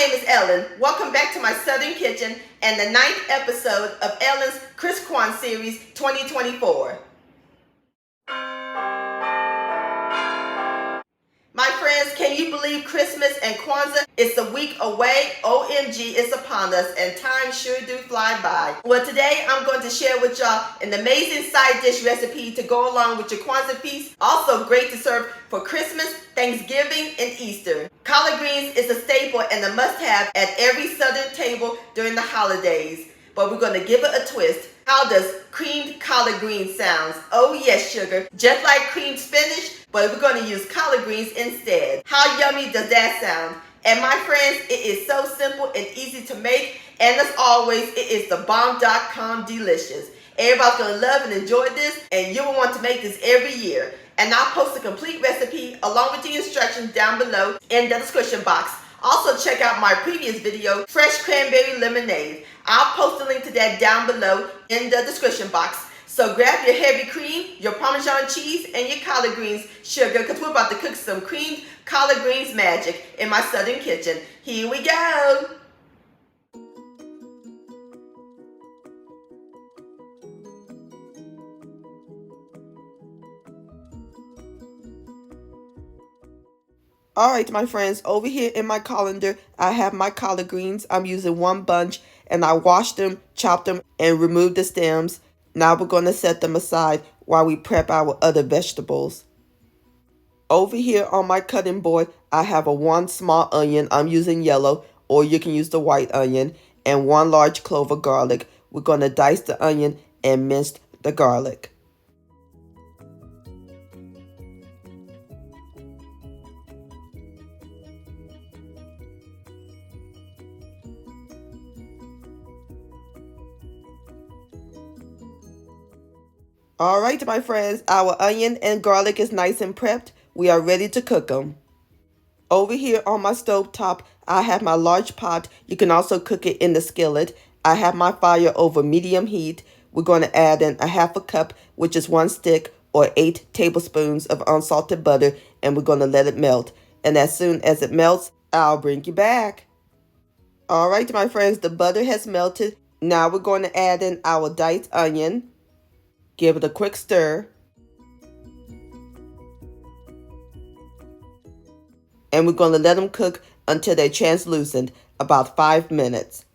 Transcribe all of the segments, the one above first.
name is Ellen. Welcome back to my Southern Kitchen and the 9th episode of Ellen's ChristKwan Series 2024. My friends, can you believe Christmas and Kwanzaa is a week away? OMG, it's upon us and time sure do fly by. Well, today I'm going to share with y'all an amazing side dish recipe to go along with your Kwanzaa feast. Also great to serve for Christmas, Thanksgiving, and Easter. Collard greens is a staple and a must-have at every Southern table during the holidays. But we're going to give it a twist. How does creamed collard greens sound? Oh yes, sugar. Just like creamed spinach, but we're going to use collard greens instead. How yummy does that sound? And my friends, it is so simple and easy to make. And as always, it is the bomb.com delicious. Everybody's going to love and enjoy this, and you will want to make this every year. And I'll post a complete recipe along with the instructions down below in the description box. Also check out my previous video, Fresh Cranberry Lemonade. I'll post a link to that down below in the description box. So grab your heavy cream, your Parmesan cheese, and your collard greens sugar, because we're about to cook some creamed collard greens magic in my Southern kitchen. Here we go. Alright, my friends, over here in my colander, I have my collard greens. I'm using one bunch, and I washed them, chopped them, and removed the stems. Now we're going to set them aside while we prep our other vegetables. Over here on my cutting board, I have one small onion. I'm using yellow, or you can use the white onion, and one large clove of garlic. We're going to dice the onion and mince the garlic. Alright, my friends, our onion and garlic is nice and prepped. We are ready to cook them. Over here on my stove top, I have my large pot. You can also cook it in the skillet. I have my fire over medium heat. We're going to add in a half a cup, which is 1 stick, or 8 tablespoons of unsalted butter, and we're going to let it melt. And as soon as it melts, I'll bring you back. Alright, my friends, the butter has melted. Now we're going to add in our diced onion. Give it a quick stir. And we're going to let them cook until they're translucent, about 5 minutes.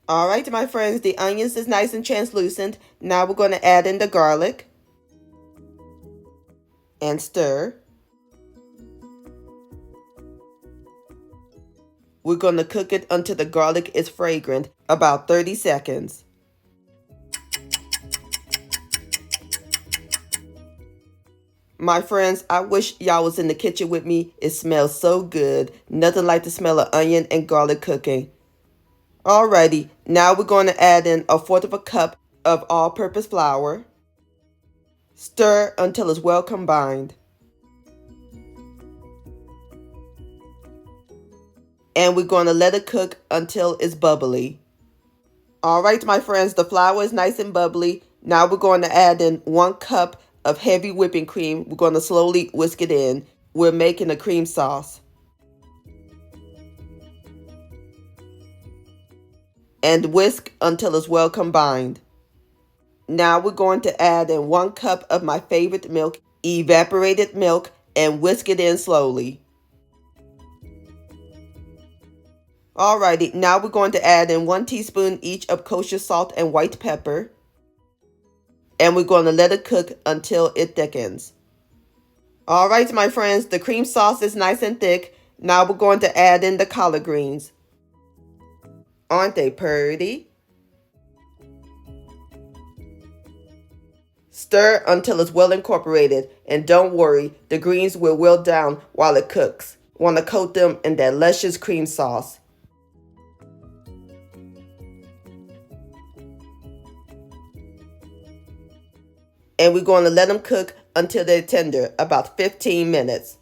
Alright, my friends, the onions is nice and translucent. Now we're going to add in the garlic. And stir. We're going to cook it until the garlic is fragrant, about 30 seconds. My friends, I wish y'all was in the kitchen with me. It smells so good. Nothing like the smell of onion and garlic cooking. Alrighty, now we're going to add in 1/4 cup of all-purpose flour. Stir until it's well combined. And we're going to let it cook until it's bubbly. Alright, my friends, the flour is nice and bubbly. Now we're going to add in 1 cup of heavy whipping cream. We're going to slowly whisk it in. We're making a cream sauce. And whisk until it's well combined. Now we're going to add in 1 cup of my favorite milk, evaporated milk, and whisk it in slowly. Alrighty, now we're going to add in 1 teaspoon each of kosher salt and white pepper. And we're going to let it cook until it thickens. Alright, my friends, the cream sauce is nice and thick. Now we're going to add in the collard greens. Aren't they pretty? Stir until it's well incorporated. And don't worry, the greens will wilt down while it cooks. Want to coat them in that luscious cream sauce. And we're going to let them cook until they're tender, about 15 minutes.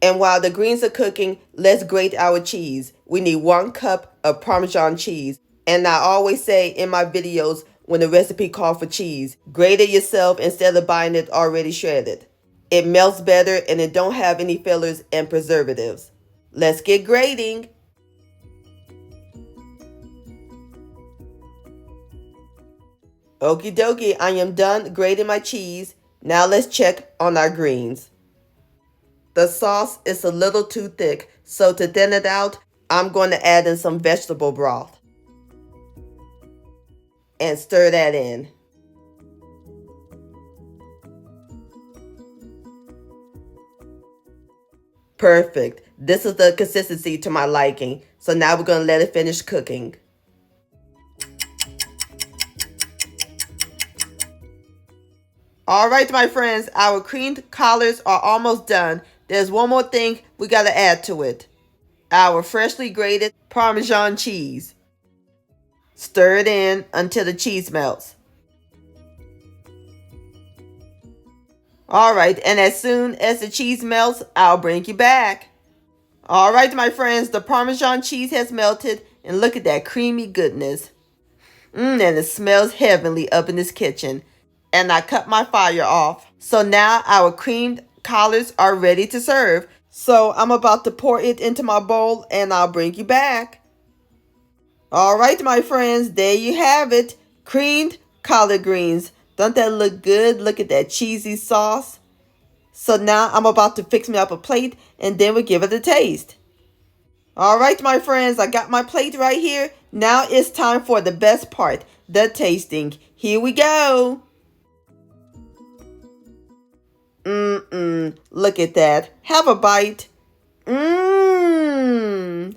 And while the greens are cooking, let's grate our cheese. We need 1 cup of Parmesan cheese. And I always say in my videos when the recipe calls for cheese, grate it yourself instead of buying it already shredded. It melts better and it don't have any fillers and preservatives. Let's get grating. Okie dokie, I am done grating my cheese. Now let's check on our greens. The sauce is a little too thick, so to thin it out, I'm going to add in some vegetable broth. And stir that in. Perfect. This is the consistency to my liking. So now we're going to let it finish cooking. Alright my friends, our creamed collards are almost done. There's one more thing we got to add to it. Our freshly grated Parmesan cheese. Stir it in until the cheese melts. Alright, and as soon as the cheese melts, I'll bring you back. Alright my friends, the Parmesan cheese has melted and look at that creamy goodness. And it smells heavenly up in this kitchen. And I cut my fire off. So now our creamed collards are ready to serve. So I'm about to pour it into my bowl and I'll bring you back. Alright my friends, there you have it. Creamed collard greens. Don't that look good? Look at that cheesy sauce. So now I'm about to fix me up a plate and then we'll give it a taste. Alright my friends, I got my plate right here. Now it's time for the best part, the tasting. Here we go. Look at that. Have a bite. The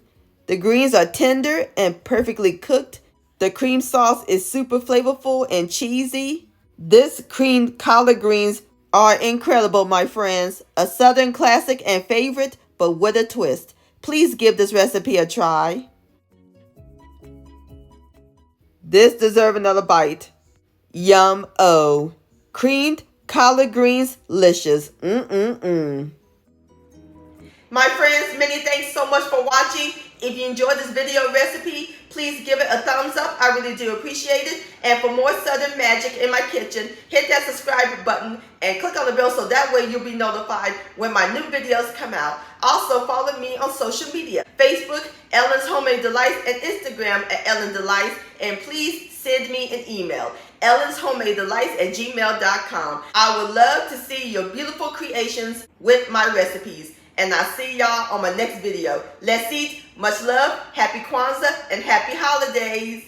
greens are tender and perfectly cooked. The cream sauce is super flavorful and cheesy. This creamed collard greens are incredible, my friends. A southern classic and favorite, but with a twist. Please give this recipe a try. This deserves another bite. Yum-o. Creamed collard greens, licious. My friends, many thanks so much for watching. If you enjoyed this video recipe, please give it a thumbs up. I really do appreciate it. And for more Southern magic in my kitchen, hit that subscribe button and click on the bell so that way you'll be notified when my new videos come out. Also, follow me on social media, Facebook, Ellen's Homemade Delights, and Instagram at Ellen Delights. And please send me an email, ellenshomemadedelights@gmail.com. I would love to see your beautiful creations with my recipes. And I'll see y'all on my next video. Let's eat. Much love. Happy Kwanzaa and happy holidays.